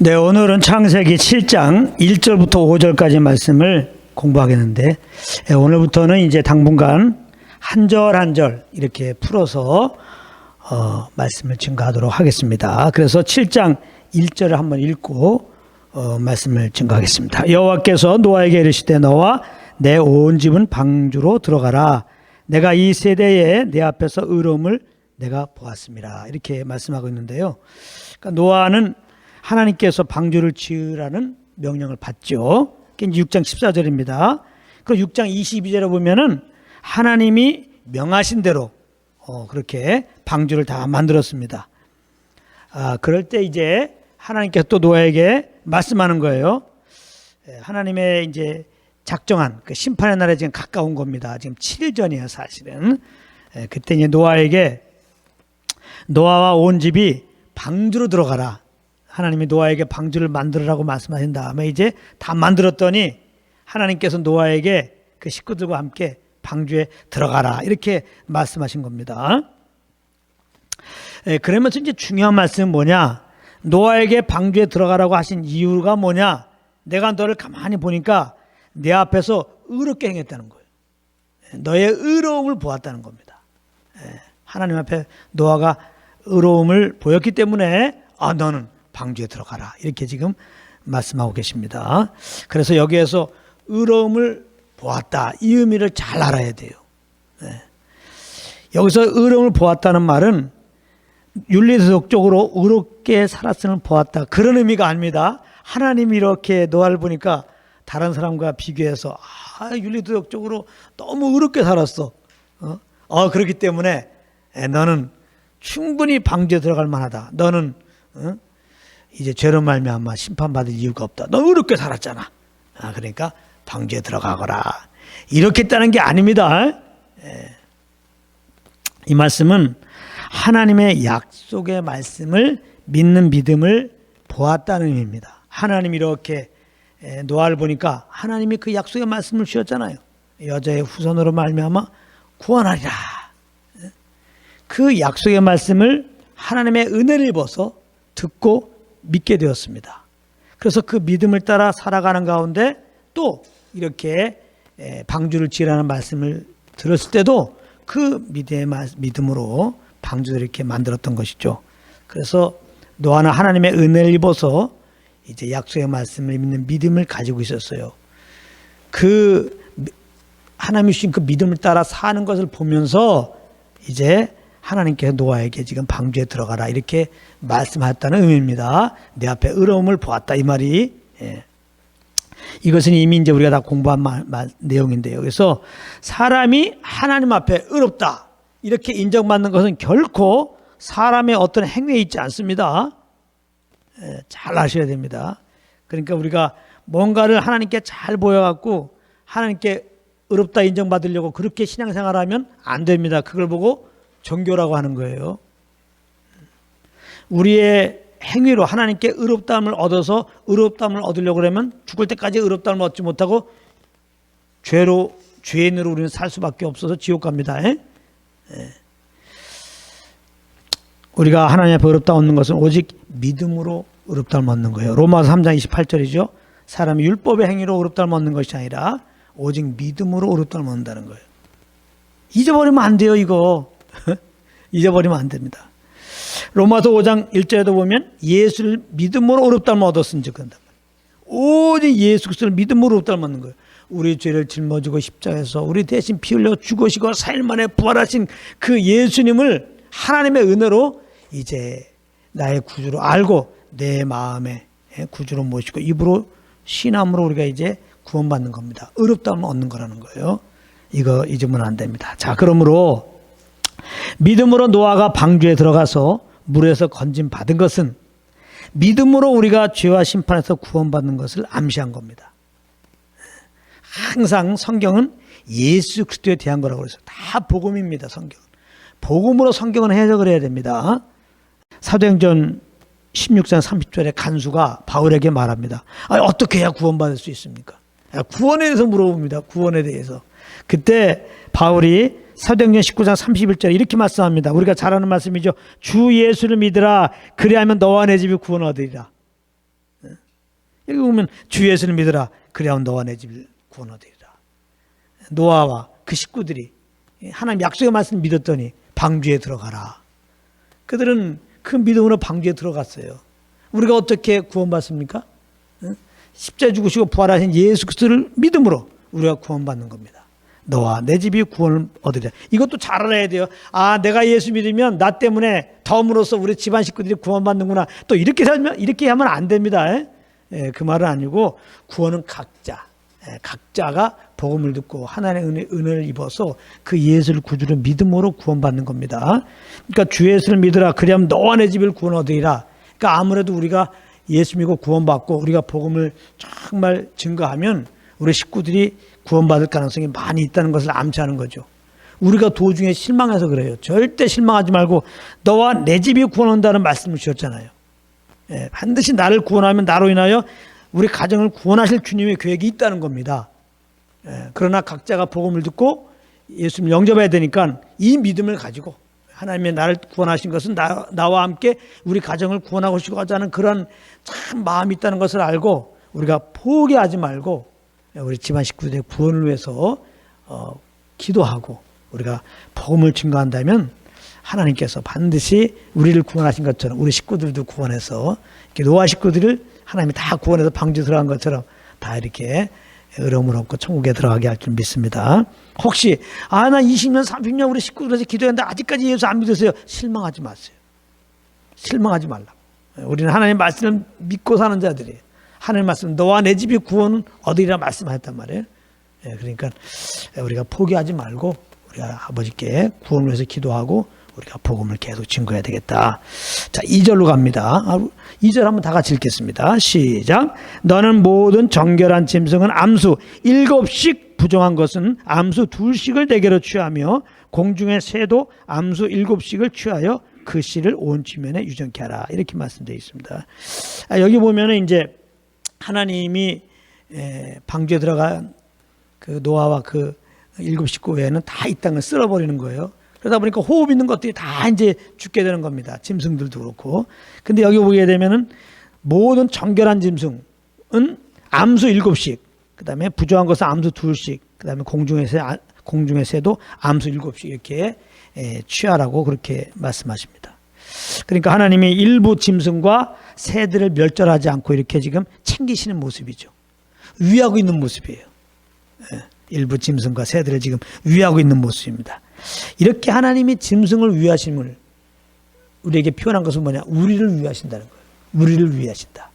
네, 오늘은 창세기 7장 1절부터 5절까지 말씀을 공부하겠는데, 오늘부터는 이제 당분간 한 절 한 절 이렇게 풀어서 말씀을 증거하도록 하겠습니다. 그래서 7장 1절을 한번 읽고 말씀을 증거하겠습니다. 여호와께서 노아에게 이르시되 너와 내 온 집은 방주로 들어가라. 내가 이 세대에 내 앞에서 의로움을 내가 보았습니다. 이렇게 말씀하고 있는데요. 그러니까 노아는 하나님께서 방주를 지으라는 명령을 받죠. 그게 6장 14절입니다. 그 6장 22절에 보면은 하나님이 명하신 대로 그렇게 방주를 다 만들었습니다. 그럴 때 이제 하나님께서 또 노아에게 말씀하는 거예요. 하나님의 이제 작정한 그 심판의 날에 지금 가까운 겁니다. 지금 7일 전이에요, 사실은. 그때 이제 노아에게 노아와 온 집이 방주로 들어가라. 하나님이 노아에게 방주를 만들으라고 말씀하신 다음에 이제 다 만들었더니 하나님께서 노아에게 그 식구들과 함께 방주에 들어가라 이렇게 말씀하신 겁니다. 그러면서 이제 중요한 말씀은 뭐냐? 노아에게 방주에 들어가라고 하신 이유가 뭐냐? 내가 너를 가만히 보니까 내 앞에서 의롭게 행했다는 거예요. 너의 의로움을 보았다는 겁니다. 하나님 앞에 노아가 의로움을 보였기 때문에 너는 방주에 들어가라 이렇게 지금 말씀하고 계십니다. 그래서 여기에서 의로움을 보았다 이 의미를 잘 알아야 돼요. 여기서 의로움을 보았다는 말은 윤리도덕적으로 의롭게 살았음을 보았다 그런 의미가 아닙니다. 하나님이 이렇게 노아를 보니까 다른 사람과 비교해서 윤리도덕적으로 너무 의롭게 살았어. 그렇기 때문에 너는 충분히 방주에 들어갈 만하다. 너는 이제 죄로 말미암아 심판받을 이유가 없다. 너 의롭게 살았잖아. 그러니까 방주에 들어가거라. 이렇게 했다는 게 아닙니다. 이 말씀은 하나님의 약속의 말씀을 믿는 믿음을 보았다는 의미입니다. 하나님이 이렇게 노아를 보니까 하나님이 그 약속의 말씀을 주셨잖아요. 여자의 후손으로 말미암아 구원하리라. 그 약속의 말씀을 하나님의 은혜를 입어서 듣고 믿게 되었습니다. 그래서 그 믿음을 따라 살아가는 가운데 또 이렇게 방주를 지으라는 말씀을 들었을 때도 그 믿음으로 방주를 이렇게 만들었던 것이죠. 그래서 노아는 하나님의 은혜를 입어서 이제 약속의 말씀을 믿는 믿음을 가지고 있었어요. 그 하나님이 주신 그 믿음을 따라 사는 것을 보면서 이제 하나님께서 노아에게 지금 방주에 들어가라 이렇게 말씀하셨다는 의미입니다. 내 앞에 의로움을 보았다 이 말이 이것은 이미 이제 우리가 다 공부한 내용인데요. 그래서 사람이 하나님 앞에 의롭다 이렇게 인정받는 것은 결코 사람의 어떤 행위에 있지 않습니다. 잘 아셔야 됩니다. 그러니까 우리가 뭔가를 하나님께 잘 보여갖고 하나님께 의롭다 인정받으려고 그렇게 신앙생활하면 안 됩니다. 그걸 보고 종교라고 하는 거예요. 우리의 행위로 하나님께 의롭다함을 얻어서 의롭다함을 얻으려고 그러면 죽을 때까지 의롭다함을 얻지 못하고 죄인으로 우리는 살 수밖에 없어서 지옥 갑니다. 우리가 하나님 앞에 의롭다 얻는 것은 오직 믿음으로 의롭다함을 얻는 거예요. 로마서 3장 28절이죠. 사람이 율법의 행위로 의롭다함을 얻는 것이 아니라 오직 믿음으로 의롭다함을 얻는다는 거예요. 잊어버리면 안 돼요, 이거. 잊어버리면 안 됩니다. 로마서 5장 1절에도 보면 예수를 믿음으로 의롭다함을 얻었은즉 한다. 오직 예수 그리스도를 믿음으로 의롭다함을 얻는 거예요. 우리 죄를 짊어지고 십자가에서 우리 대신 피 흘려 죽으시고 4일 만에 부활하신 그 예수님을 하나님의 은혜로 이제 나의 구주로 알고 내 마음의 구주로 모시고 입으로 신함으로 우리가 이제 구원받는 겁니다. 의롭다함을 얻는 거라는 거예요. 이거 잊으면 안 됩니다. 자, 그러므로 믿음으로 노아가 방주에 들어가서 물에서 건짐 받은 것은 믿음으로 우리가 죄와 심판에서 구원받는 것을 암시한 겁니다. 항상 성경은 예수 그리스도에 대한 거라고 그랬어요. 다 복음입니다. 성경은. 복음으로 성경은 해석을 해야 됩니다. 사도행전 16장 30절에 간수가 바울에게 말합니다. 어떻게 해야 구원받을 수 있습니까? 구원에 대해서 물어봅니다. 구원에 대해서. 그때 바울이 사도행전 19장 31절에 이렇게 말씀합니다. 우리가 잘 아는 말씀이죠. 주 예수를 믿으라. 그리하면 너와 내 집이 구원 얻으리라. 여기 보면 주 예수를 믿으라. 그리하면 너와 내 집을 구원 얻으리라. 노아와 그 식구들이 하나님 약속의 말씀을 믿었더니 방주에 들어가라. 그들은 그 믿음으로 방주에 들어갔어요. 우리가 어떻게 구원받습니까? 십자가에 죽으시고 부활하신 예수 그리스도를 믿음으로 우리가 구원받는 겁니다. 너와 내 집이 구원을 얻으리라. 이것도 잘 알아야 돼요. 아, 내가 예수 믿으면 나 때문에 덤으로써 우리 집안 식구들이 구원받는구나. 또 이렇게 살면, 이렇게 하면 안 됩니다. 그 말은 아니고 구원은 각자가 복음을 듣고 하나님의 은혜를 입어서 그 예수를 구주로 믿음으로 구원받는 겁니다. 그러니까 주 예수를 믿으라. 그리하면 너와 내 집을 구원 얻으리라. 그러니까 아무래도 우리가 예수 믿고 구원받고 우리가 복음을 정말 증거하면 우리 식구들이 구원받을 가능성이 많이 있다는 것을 암시하는 거죠. 우리가 도중에 실망해서 그래요. 절대 실망하지 말고 너와 내 집이 구원 온다는 말씀을 주셨잖아요. 반드시 나를 구원하면 나로 인하여 우리 가정을 구원하실 주님의 계획이 있다는 겁니다. 그러나 각자가 복음을 듣고 예수님을 영접해야 되니까 이 믿음을 가지고 하나님의 나를 구원하신 것은 나와 함께 우리 가정을 구원하고 싶어하지 않은 그런 참 마음이 있다는 것을 알고 우리가 포기하지 말고 우리 집안 식구들의 구원을 위해서 기도하고 우리가 복음을 증거한다면 하나님께서 반드시 우리를 구원하신 것처럼 우리 식구들도 구원해서 이렇게 노아 식구들을 하나님이 다 구원해서 방주에 들어간 것처럼 다 이렇게 어려움을 없고 천국에 들어가게 할 줄 믿습니다. 혹시 나 20년 30년 우리 식구들에서 기도했는데 아직까지 예수 안 믿으세요. 실망하지 마세요. 실망하지 말라고. 우리는 하나님의 말씀을 믿고 사는 자들이에요. 하나님의 말씀 너와 내 집이 구원 얻으리라 말씀하셨단 말이에요. 그러니까 우리가 포기하지 말고 우리가 아버지께 구원을 위해서 기도하고 우리가 복음을 계속 증거해야 되겠다. 자, 2절로 갑니다. 2절 한번 다 같이 읽겠습니다. 시작. 너는 모든 정결한 짐승은 암수 7씩 부정한 것은 암수 2씩을 대개로 취하며 공중의 새도 암수 7씩을 취하여 그 씨를 온 지면에 유정케 하라. 이렇게 말씀되어 있습니다. 여기 보면은 이제 하나님이 방주에 들어간 그 노아와 그 7식구 외에는 다 이 땅을 쓸어버리는 거예요. 그러다 보니까 호흡 있는 것들이 다 이제 죽게 되는 겁니다. 짐승들도 그렇고. 근데 여기 보게 되면은 모든 정결한 짐승은 암수 7씩, 그 다음에 부정한 것은 암수 2씩, 그 다음에 공중의 새도 암수 7씩 이렇게 취하라고 그렇게 말씀하십니다. 그러니까 하나님이 일부 짐승과 새들을 멸절하지 않고 이렇게 지금 챙기시는 모습이죠. 위하고 있는 모습이에요. 일부 짐승과 새들을 지금 위하고 있는 모습입니다. 이렇게 하나님이 짐승을 위하심을 우리에게 표현한 것은 뭐냐? 우리를 위하신다는 거예요. 우리를 위하신다.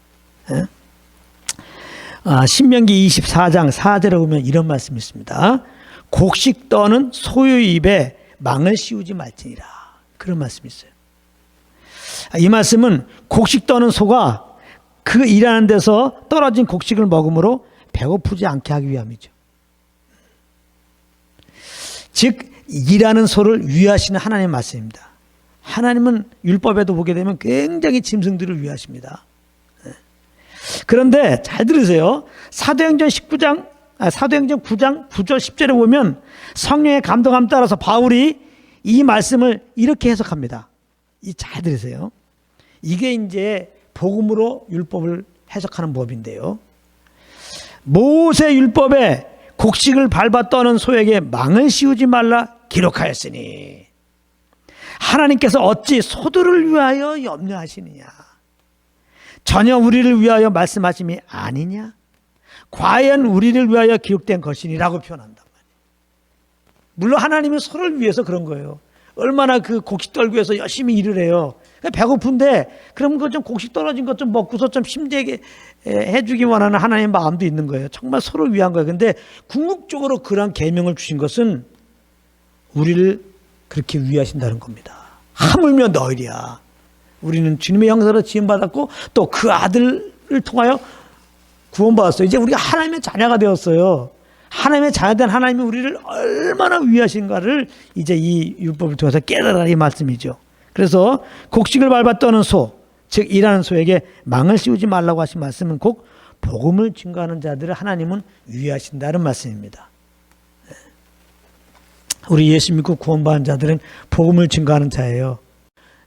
신명기 24장 4절에 보면 이런 말씀이 있습니다. 곡식 떠는 소의 입에 망을 씌우지 말지니라. 그런 말씀이 있어요. 이 말씀은 곡식 떠는 소가 그 일하는 데서 떨어진 곡식을 먹음으로 배고프지 않게 하기 위함이죠. 즉 일하는 소를 위하시는 하나님의 말씀입니다. 하나님은 율법에도 보게 되면 굉장히 짐승들을 위하십니다. 그런데 잘 들으세요. 사도행전 9장 9절 10절에 보면 성령의 감동함 따라서 바울이 이 말씀을 이렇게 해석합니다. 잘 들으세요. 이게 이제 복음으로 율법을 해석하는 법인데요. 모세 율법에 곡식을 밟아 떠는 소에게 망을 씌우지 말라 기록하였으니 하나님께서 어찌 소들을 위하여 염려하시느냐. 전혀 우리를 위하여 말씀하심이 아니냐. 과연 우리를 위하여 기록된 것이니라고 표현한단 말이에요. 물론 하나님은 소를 위해서 그런 거예요. 얼마나 그 곡식 떨기 위해서 열심히 일을 해요. 배고픈데 그럼 그 좀 곡식 떨어진 것 좀 먹고서 좀 힘들게 해주기만 하는 하나님의 마음도 있는 거예요. 정말 서로 위한 거예요. 근데 궁극적으로 그런 계명을 주신 것은 우리를 그렇게 위하신다는 겁니다. 하물며 너희야. 우리는 주님의 형상으로 지음받았고 또 그 아들을 통하여 구원받았어요. 이제 우리가 하나님의 자녀가 되었어요. 하나님의 자녀된 하나님이 우리를 얼마나 위하신가를 이제 이 율법을 통해서 깨달으라 이 말씀이죠. 그래서 곡식을 밟아 떠는 소, 즉 일하는 소에게 망을 씌우지 말라고 하신 말씀은 곧 복음을 증거하는 자들을 하나님은 위하신다는 말씀입니다. 우리 예수 믿고 구원받은 자들은 복음을 증거하는 자예요.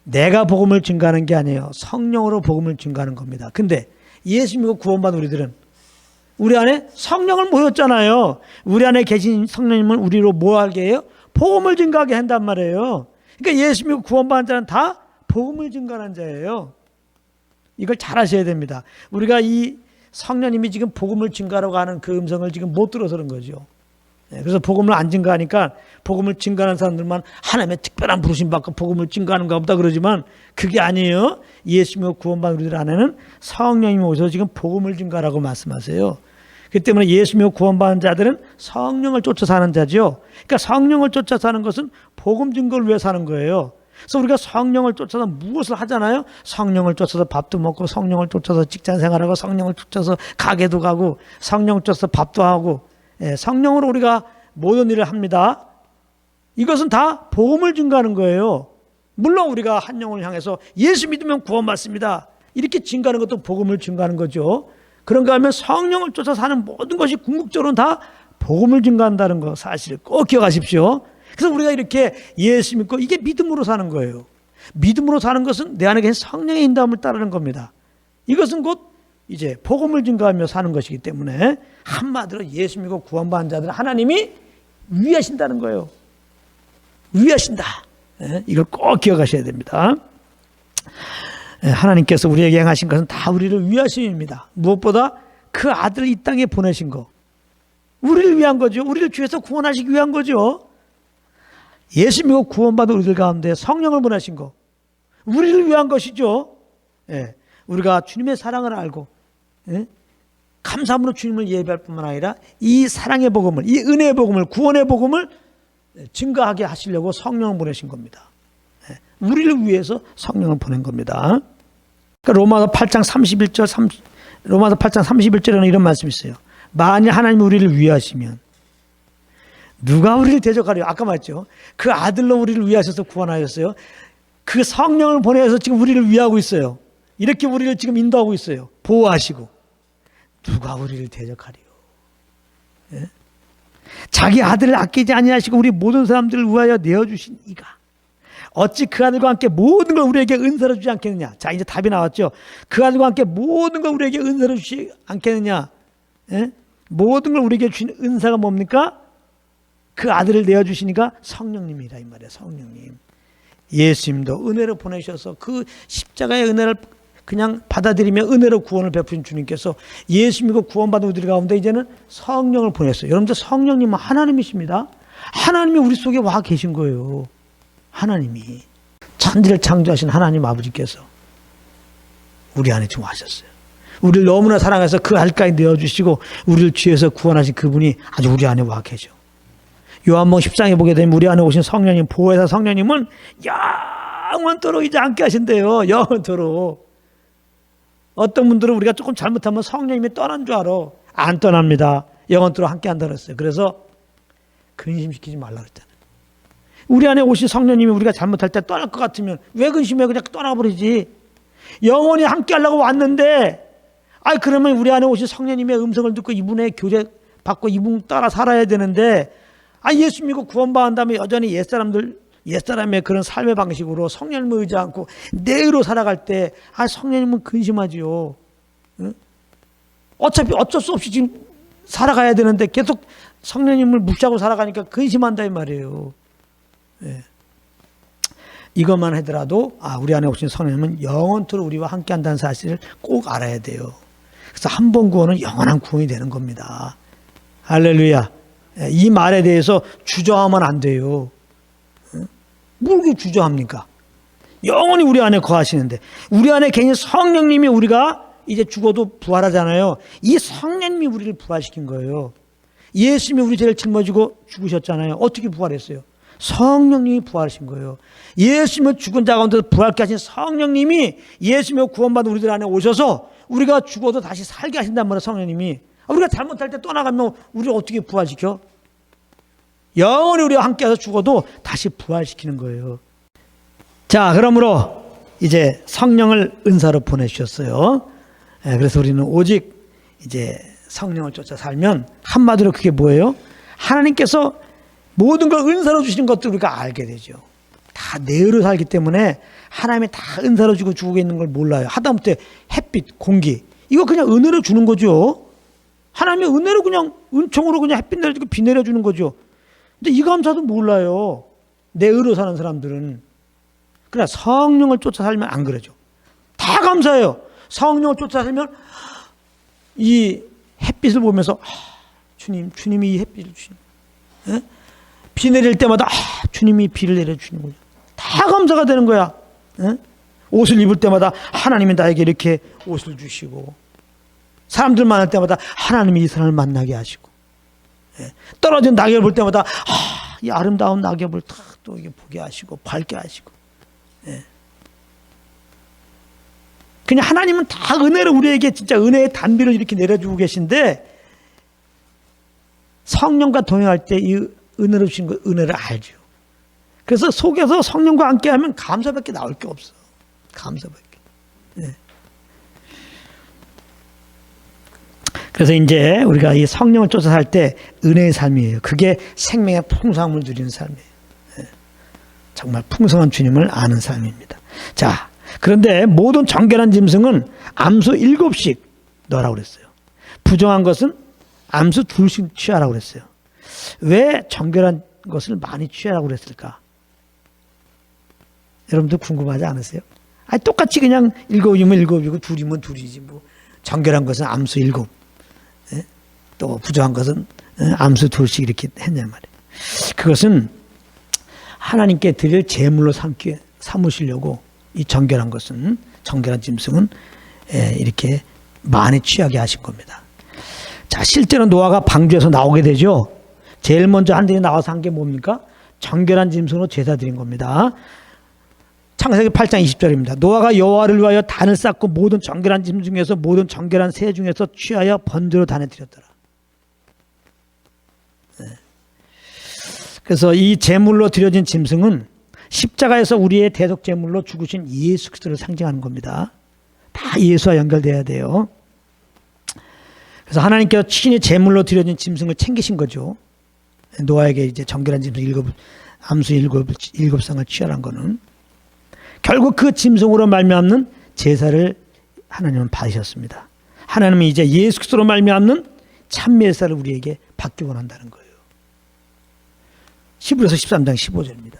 내가 복음을 증가하는 게 아니에요. 성령으로 복음을 증가하는 겁니다. 근데 예수 믿고 구원받은 우리들은 우리 안에 성령을 모였잖아요. 우리 안에 계신 성령님은 우리로 뭐 하게 해요? 복음을 증가하게 한단 말이에요. 그러니까 예수 믿고 구원받은 자는 다 복음을 증가하는 자예요. 이걸 잘 아셔야 됩니다. 우리가 이 성령님이 지금 복음을 증가하라고 하는 그 음성을 지금 못 들어서 그런 거죠. 그래서 복음을 안 증가하니까 복음을 증가하는 사람들만 하나님의 특별한 부르심 받고 복음을 증가하는가 보다 그러지만 그게 아니에요. 예수 믿고 구원받은 우리들 안에는 성령님이 오셔서 지금 복음을 증가하라고 말씀하세요. 그렇기 때문에 예수 믿고 구원받은 자들은 성령을 쫓아 사는 자죠. 그러니까 성령을 쫓아 사는 것은 복음 증거를 위해 사는 거예요. 그래서 우리가 성령을 쫓아서 무엇을 하잖아요. 성령을 쫓아서 밥도 먹고 성령을 쫓아서 직장 생활하고 성령을 쫓아서 가게도 가고 성령을 쫓아서 밥도 하고 성령으로 우리가 모든 일을 합니다. 이것은 다 복음을 증가하는 거예요. 물론 우리가 한 영혼을 향해서 예수 믿으면 구원받습니다. 이렇게 증가하는 것도 복음을 증가하는 거죠. 그런가 하면 성령을 쫓아 사는 모든 것이 궁극적으로는 다 복음을 증가한다는 거 사실을 꼭 기억하십시오. 그래서 우리가 이렇게 예수 믿고 이게 믿음으로 사는 거예요. 믿음으로 사는 것은 내 안에 계신 성령의 인도함을 따르는 겁니다. 이것은 곧 이제 복음을 증가하며 사는 것이기 때문에 한마디로 예수 믿고 구원받은 자들은 하나님이 위하신다는 거예요. 위하신다. 이걸 꼭 기억하셔야 됩니다. 하나님께서 우리에게 행하신 것은 다 우리를 위하심입니다. 무엇보다 그 아들을 이 땅에 보내신 거. 우리를 위한 거죠. 우리를 주에서 구원하시기 위한 거죠. 예수 믿고 구원받은 우리들 가운데 성령을 보내신 거. 우리를 위한 것이죠. 우리가 주님의 사랑을 알고 감사함으로 주님을 예배할 뿐만 아니라 이 사랑의 복음을, 이 은혜의 복음을, 구원의 복음을 증가하게 하시려고 성령을 보내신 겁니다. 우리를 위해서 성령을 보낸 겁니다. 그러니까 로마서 8장 31절에는 이런 말씀이 있어요. 만일 하나님이 우리를 위하시면 누가 우리를 대적하려? 아까 말했죠. 그 아들로 우리를 위하셔서 구원하셨어요. 그 성령을 보내서 지금 우리를 위하고 있어요. 이렇게 우리를 지금 인도하고 있어요. 보호하시고. 누가 우리를 대적하리요? 자기 아들을 아끼지 아니하시고 우리 모든 사람들을 위하여 내어주신 이가 어찌 그 아들과 함께 모든 걸 우리에게 은사로 주지 않겠느냐. 자, 이제 답이 나왔죠. 그 아들과 함께 모든 걸 우리에게 은사로 주지 않겠느냐. 모든 걸 우리에게 주신 은사가 뭡니까? 그 아들을 내어주시니까 성령님이라 이 말이에요. 성령님. 예수님도 은혜로 보내셔서 그 십자가의 은혜를 그냥 받아들이며 은혜로 구원을 베푸신 주님께서 예수 믿고 구원받은 우리 가운데 이제는 성령을 보냈어요. 여러분들 성령님은 하나님이십니다. 하나님이 우리 속에 와 계신 거예요. 하나님이 천지를 창조하신 하나님 아버지께서 우리 안에 지금 하셨어요. 우리를 너무나 사랑해서 그 알까지 내어주시고 우리를 죄에서 구원하신 그분이 아주 우리 안에 와 계셔. 요한복음 10장에 보게 되면 우리 안에 오신 성령님, 보혜사 성령님은 영원토록 이제 함께 하신대요. 영원토록. 어떤 분들은 우리가 조금 잘못하면 성령님이 떠난 줄 알아. 안 떠납니다. 영원토록 함께 한다고 했어요. 그래서 근심시키지 말라고 했잖아요. 우리 안에 오신 성령님이 우리가 잘못할 때 떠날 것 같으면 왜 근심해? 그냥 떠나버리지. 영원히 함께 하려고 왔는데 그러면 우리 안에 오신 성령님의 음성을 듣고 이분의 교제 받고 이분 따라 살아야 되는데 예수 믿고 구원받은 다음에 여전히 옛사람의 그런 삶의 방식으로 성령님을 의지 않고 내 의로 살아갈 때 성령님은 근심하지요. 어차피 어쩔 수 없이 지금 살아가야 되는데 계속 성령님을 무시하고 살아가니까 근심한다 이 말이에요. 이것만 하더라도 우리 안에 오신 성령님은 영원토록 우리와 함께 한다는 사실을 꼭 알아야 돼요. 그래서 한 번 구원은 영원한 구원이 되는 겁니다. 할렐루야. 이 말에 대해서 주저하면 안 돼요. 뭘 주저합니까? 영원히 우리 안에 거하시는데 우리 안에 계신 성령님이 우리가 이제 죽어도 부활하잖아요. 이 성령님이 우리를 부활시킨 거예요. 예수님이 우리 죄를 짊어지고 죽으셨잖아요. 어떻게 부활했어요? 성령님이 부활하신 거예요. 예수님을 죽은 자 가운데서 부활케 하신 성령님이 예수님을 구원받은 우리들 안에 오셔서 우리가 죽어도 다시 살게 하신단 말이에요. 성령님이. 우리가 잘못할 때 떠나가면 우리를 어떻게 부활시켜? 영원히 우리와 함께해서 죽어도 다시 부활시키는 거예요. 자, 그러므로 이제 성령을 은사로 보내주셨어요. 그래서 우리는 오직 이제 성령을 쫓아 살면 한마디로 그게 뭐예요? 하나님께서 모든 걸 은사로 주시는 것도 우리가 알게 되죠. 다 다 내 의로 살기 때문에 하나님이 다 은사로 주고 주고 있는 걸 몰라요. 하다못해 햇빛, 공기 이거 그냥 은혜로 주는 거죠. 하나님의 은혜로 그냥 은총으로 그냥 햇빛 내려주고 비 내려주는 거죠. 근데 이 감사도 몰라요. 내 의로 사는 사람들은. 그러나 성령을 쫓아 살면 안 그러죠. 다 감사해요. 성령을 쫓아 살면 이 햇빛을 보면서 주님이 이 햇빛을 주시는, 비 내릴 때마다 주님이 비를 내려주시는 거죠. 다 감사가 되는 거야. 옷을 입을 때마다 하나님이 나에게 이렇게 옷을 주시고, 사람들 만날 때마다 하나님이 이 사람을 만나게 하시고, 떨어진 낙엽을 볼 때마다 이 아름다운 낙엽을 또 이게 보게 하시고 밝게 하시고. 그냥 하나님은 다 은혜로 우리에게 진짜 은혜의 단비를 이렇게 내려주고 계신데, 성령과 동행할 때 이 은혜로 주신 거 은혜를 알죠. 그래서 속에서 성령과 함께하면 감사밖에 나올 게 없어. 감사밖에. 그래서 이제 우리가 이 성령을 쫓아 살 때 은혜의 삶이에요. 그게 생명의 풍성함을 누리는 삶이에요. 정말 풍성한 주님을 아는 삶입니다. 자, 그런데 모든 정결한 짐승은 암수 7씩 넣으라고 그랬어요. 부정한 것은 암수 2씩 취하라고 그랬어요. 왜 정결한 것을 많이 취하라고 그랬을까? 여러분들 궁금하지 않으세요? 아니, 똑같이 그냥 7이면 7이고 2이면 2이지 뭐. 정결한 것은 암수 7, 또 부정한 것은 암수 2씩 이렇게 했냔 말이에요. 그것은 하나님께 드릴 제물로 삼으시려고 이 정결한 것은, 정결한 짐승은 이렇게 많이 취하게 하신 겁니다. 자, 실제로 노아가 방주에서 나오게 되죠. 제일 먼저 하늘에 나와서 한 게 뭡니까? 정결한 짐승으로 제사 드린 겁니다. 창세기 8장 20절입니다. 노아가 여호와를 위하여 단을 쌓고 모든 정결한 짐 중에서 모든 정결한 새 중에서 취하여 번제로 단에 드렸더라. 그래서 이 제물로 드려진 짐승은 십자가에서 우리의 대속 제물로 죽으신 예수 그리스도를 상징하는 겁니다. 다 예수와 연결돼야 돼요. 그래서 하나님께서 친히 제물로 드려진 짐승을 챙기신 거죠. 노아에게 이제 정결한 짐승 암수 7쌍을 취하라는 거는 결국 그 짐승으로 말미암는 제사를 하나님은 받으셨습니다. 하나님은 이제 예수 그리스도로 말미암는 참미제사를 우리에게 받기 원한다는 거예요. 히브리서 13장 15절입니다.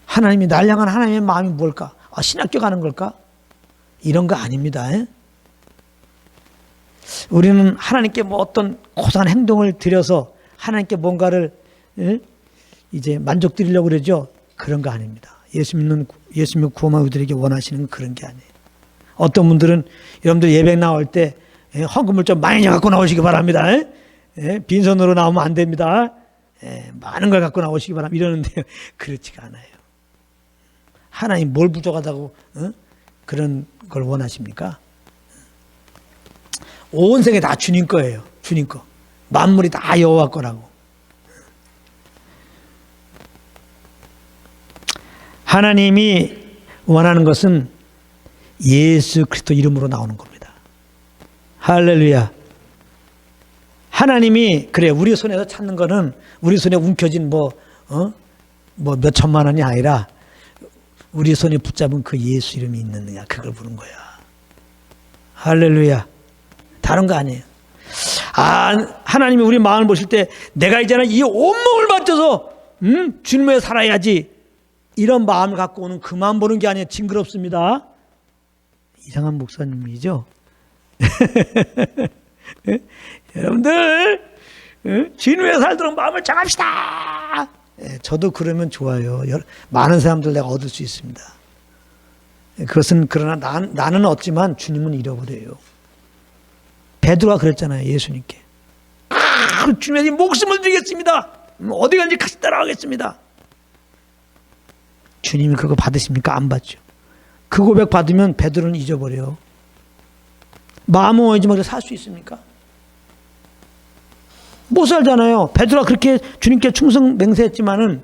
하나님이 날 향한 하나님의 마음이 뭘까? 신학교 가는 걸까? 이런 거 아닙니다. 우리는 하나님께 뭐 어떤 고상한 행동을 들여서 하나님께 뭔가를 이제 만족드리려고 그러죠. 그런 거 아닙니다. 예수 믿는 구원한 우리들에게 원하시는 건 그런 게 아니에요. 어떤 분들은 여러분들 예배 나올 때 헌금을 좀 많이 갖고 나오시기 바랍니다. 빈손으로 나오면 안 됩니다. 많은 걸 갖고 나오시기 바랍니다. 이러는데요. 그렇지가 않아요. 하나님 뭘 부족하다고 그런 걸 원하십니까? 온 세계 다 주님 거예요. 주님 거. 만물이 다 여호와 거라고. 하나님이 원하는 것은 예수 그리스도 이름으로 나오는 겁니다. 할렐루야. 하나님이 그래 우리 손에서 찾는 거는 우리 손에 움켜진 뭐 몇 천만 원이 아니라 우리 손에 붙잡은 그 예수 이름이 있느냐 그걸 보는 거야. 할렐루야. 다른 거 아니에요. 하나님이 우리 마음을 보실 때 내가 이제는 이 온몸을 바쳐서 주님 위해 살아야지 이런 마음을 갖고 오는 그 마음 보는 게 아니에요. 징그럽습니다. 이상한 목사님이죠. 여러분들 주님 위해 살도록 마음을 정합시다. 저도 그러면 좋아요. 많은 사람들 내가 얻을 수 있습니다. 그것은 그러나 나는 얻지만 주님은 잃어버려요. 베드로가 그랬잖아요. 예수님께. 주님의 목숨을 드리겠습니다. 어디 간지 같이 따라가겠습니다. 주님이 그거 받으십니까? 안 받죠. 그 고백 받으면 베드로는 잊어버려요. 마음은 원하지만 살 수 있습니까? 못 살잖아요. 베드로가 그렇게 주님께 충성 맹세했지만은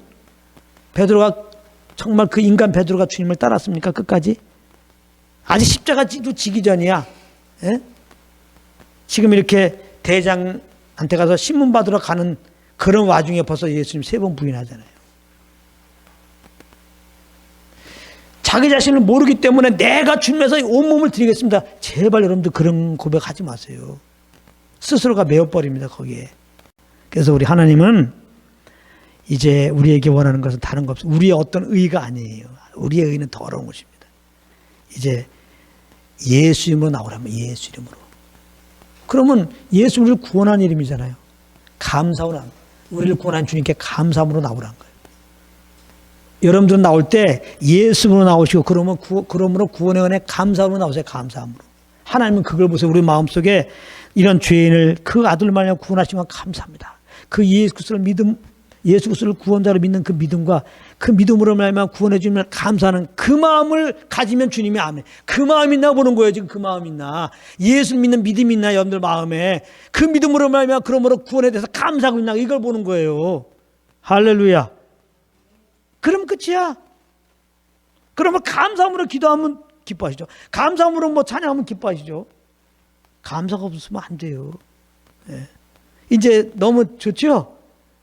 베드로가 정말 그 인간 베드로가 주님을 따랐습니까? 끝까지? 아직 십자가도 지기 전이야. 지금 이렇게 대장한테 가서 신문 받으러 가는 그런 와중에 벌써 예수님 3번 부인하잖아요. 자기 자신을 모르기 때문에 내가 주님에서 온몸을 드리겠습니다. 제발 여러분들 그런 고백하지 마세요. 스스로가 메어버립니다, 거기에. 그래서 우리 하나님은 이제 우리에게 원하는 것은 다른 거 없어요. 우리의 어떤 의가 아니에요. 우리의 의는 더러운 것입니다. 이제 예수 이름으로 나오라면 예수 이름으로. 그러면 예수 우리를 구원한 이름이잖아요. 감사로 우리를 구원한 주님께 감사함으로 나오라는 거예요. 여러분들은 나올 때 예수로 나오시고 그러므로 구원의 은혜 감사함으로 나오세요. 감사함으로. 하나님은 그걸 보세요. 우리 마음속에 이런 죄인을 그 아들을 말하여 구원하신 건 감사합니다. 그 예수 그리스도를 구원자로 믿는 그 믿음과 그 믿음으로 말하면 구원해 주면 감사하는 그 마음을 가지면 주님이 아멘. 그 마음이 있나 보는 거예요. 지금 그 마음이 있나. 예수 믿는 믿음이 있나 여러분들 마음에. 그 믿음으로 말하면 그러므로 구원에 대해서 감사하고 있나 이걸 보는 거예요. 할렐루야. 그럼 끝이야. 그러면 감사함으로 기도하면 기뻐하시죠. 감사함으로 뭐 찬양하면 기뻐하시죠. 감사가 없으면 안 돼요. 예. 이제 너무 좋죠?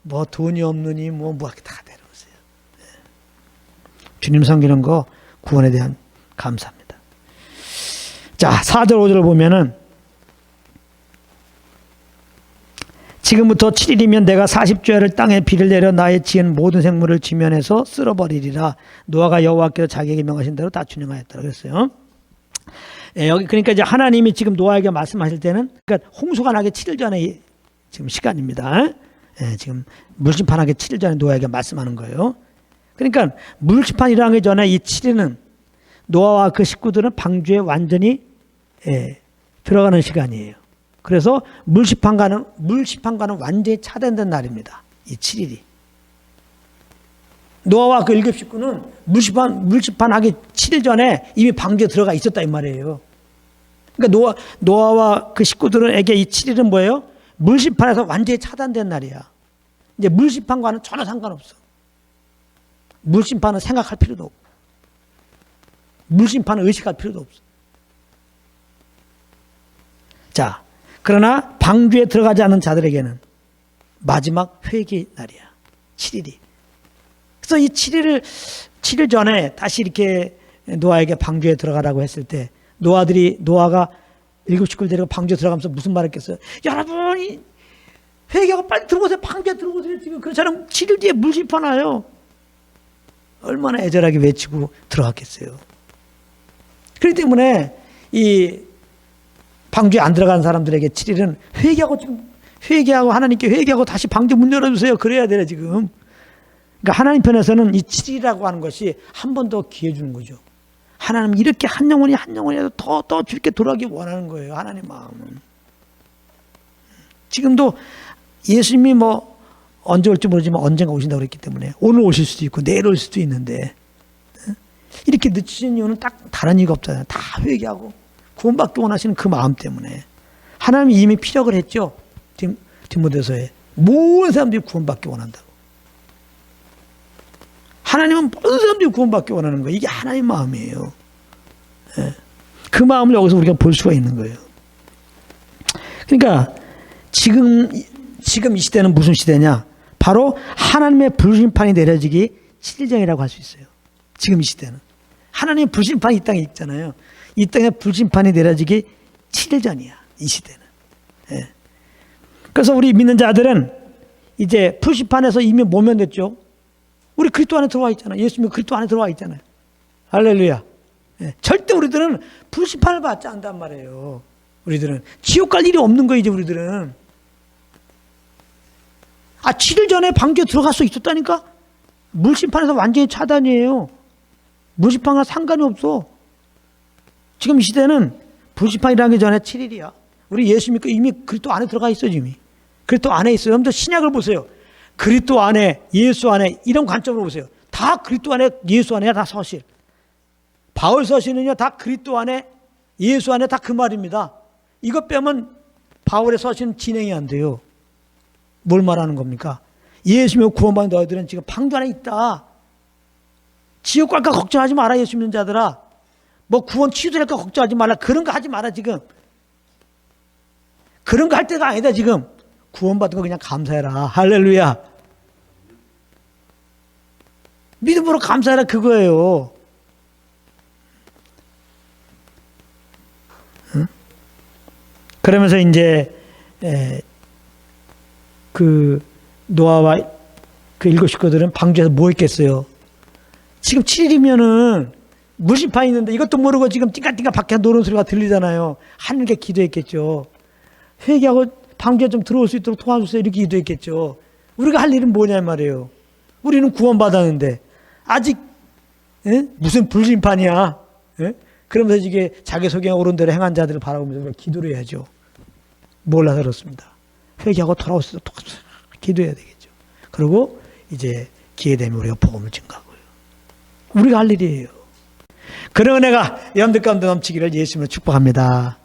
뭐 돈이 없느니 뭐 다 내려오세요. 예. 주님 섬기는 거 구원에 대한 감사합니다. 자, 4절 5절을 보면은 지금부터 7일이면 내가 40주야를 땅에 비를 내려 나의 지은 모든 생물을 지면에서 쓸어버리리라. 노아가 여호와께서 자기에게 명하신 대로 다 준행하였다 그랬어요. 예, 여기 그러니까 이제 하나님이 지금 노아에게 말씀하실 때는 그러니까 홍수가 나기 7일 전에 지금 시간입니다. 예, 지금 물심판하기 7일 전에 노아에게 말씀하는 거예요. 그러니까 물심판 일어나기 전에 이 7일은 노아와 그 식구들은 방주에 완전히 들어가는 시간이에요. 그래서 물심판과는 완전히 차단된 날입니다. 이 7일이. 노아와 그 7 식구는 물심판하기 7일 전에 이미 방주에 들어가 있었다 이 말이에요. 그러니까 노아와 그 식구들에게 이 7일은 뭐예요? 물심판에서 완전히 차단된 날이야. 이제 물심판과는 전혀 상관없어. 물심판은 생각할 필요도 없고 물심판은 의식할 필요도 없어. 자, 그러나 방주에 들어가지 않은 자들에게는 마지막 회개 날이야. 7일이. 그래서 이 7일 전에 다시 이렇게 노아에게 방주에 들어가라고 했을 때 노아가 7 식구를 데리고 방주에 들어가면서 무슨 말을 했겠어요? 여러분이 회개하고 빨리 들어오세요. 방주에 들어오세요. 지금 그 사람 7일 뒤에 물심판하요. 얼마나 애절하게 외치고 들어갔겠어요. 그렇기 때문에 이 방주에 안 들어간 사람들에게 7일은 회개하고 하나님께 회개하고 다시 방주 문 열어주세요. 그래야 돼요 지금. 그러니까 하나님 편에서는 이 7일이라고 하는 것이 한 번 더 기회 주는 거죠. 하나님 이렇게 한 영혼이라도 더 주께 돌아가기 원하는 거예요. 하나님 마음은. 지금도 예수님이 뭐 언제 올지 모르지만 언젠가 오신다고 그랬기 때문에 오늘 오실 수도 있고 내일 올 수도 있는데 이렇게 늦추신 이유는 딱 다른 이유가 없잖아요. 다 회개하고 구원받기 원하시는 그 마음 때문에. 하나님이 이미 피력을 했죠. 디모데서에 모든 사람들이 구원받기 원한다고. 하나님은 모든 사람들이 구원받기 원하는 거예요. 이게 하나님의 마음이에요. 예. 그 마음을 여기서 우리가 볼 수가 있는 거예요. 그러니까 지금 이 시대는 무슨 시대냐? 바로 하나님의 불심판이 내려지기 7일 전이라고 할 수 있어요. 지금 이 시대는. 하나님의 불심판이 이 땅에 있잖아요. 이 땅에 불심판이 내려지기 7일 전이야. 이 시대는. 예. 그래서 우리 믿는 자들은 이제 불심판에서 이미 모면됐죠. 우리 그리스도 안에 들어와 있잖아요. 예수님이 그리스도 안에 들어와 있잖아요. 할렐루야. 예. 절대 우리들은 불심판을 받지 않단 말이에요. 우리들은. 지옥 갈 일이 없는 거예요. 이제 우리들은. 7일 전에 방주에 들어갈 수 있었다니까? 물심판에서 완전히 차단이에요. 물심판과 상관이 없어. 지금 이 시대는 불심판이라기 전에 7일이야. 우리 예수 믿고 이미 그리스도 안에 들어가 있어 이미. 그리스도 안에 있어요. 여러분들 신약을 보세요. 그리스도 안에 예수 안에 이런 관점으로 보세요. 다 그리스도 안에 예수 안에 다 서실. 바울 서신은요 다 그리스도 안에 예수 안에 다 그 말입니다. 이것 빼면 바울의 서신 진행이 안 돼요. 뭘 말하는 겁니까? 예수 믿고 구원받은 너희들은 지금 방주 안에 있다. 지옥 갈까 걱정하지 마라. 예수 믿는 자들아. 뭐 구원 취소될까 걱정하지 말라. 그런 거 하지 마라 지금. 그런 거 할 때가 아니다 지금. 구원받은 거 그냥 감사해라. 할렐루야. 믿음으로 감사해라 그거예요. 그러면서 이제 그 노아와 그 일곱 식구들은 방주에서 뭐 했겠어요? 지금 7일이면은 물심판이 있는데 이것도 모르고 지금 띵까띵까 밖에 노는 소리가 들리잖아요. 하늘께 기도했겠죠. 회개하고 방주에 좀 들어올 수 있도록 도와주세요. 이렇게 기도했겠죠. 우리가 할 일은 뭐냐 말이에요. 우리는 구원받았는데 아직 무슨 불심판이야. 그러면서 이게 자기 소경에 옳은 대로 행한 자들을 바라보면서 우리가 기도를 해야죠. 몰라 그렇습니다. 회개하고 돌아올 수 있도록 기도해야 되겠죠. 그리고 이제 기회되면 우리가 복음을 증가하고요. 우리가 할 일이에요. 그런 은혜가 여러분들 가운데 넘치기를 예수님으로 축복합니다.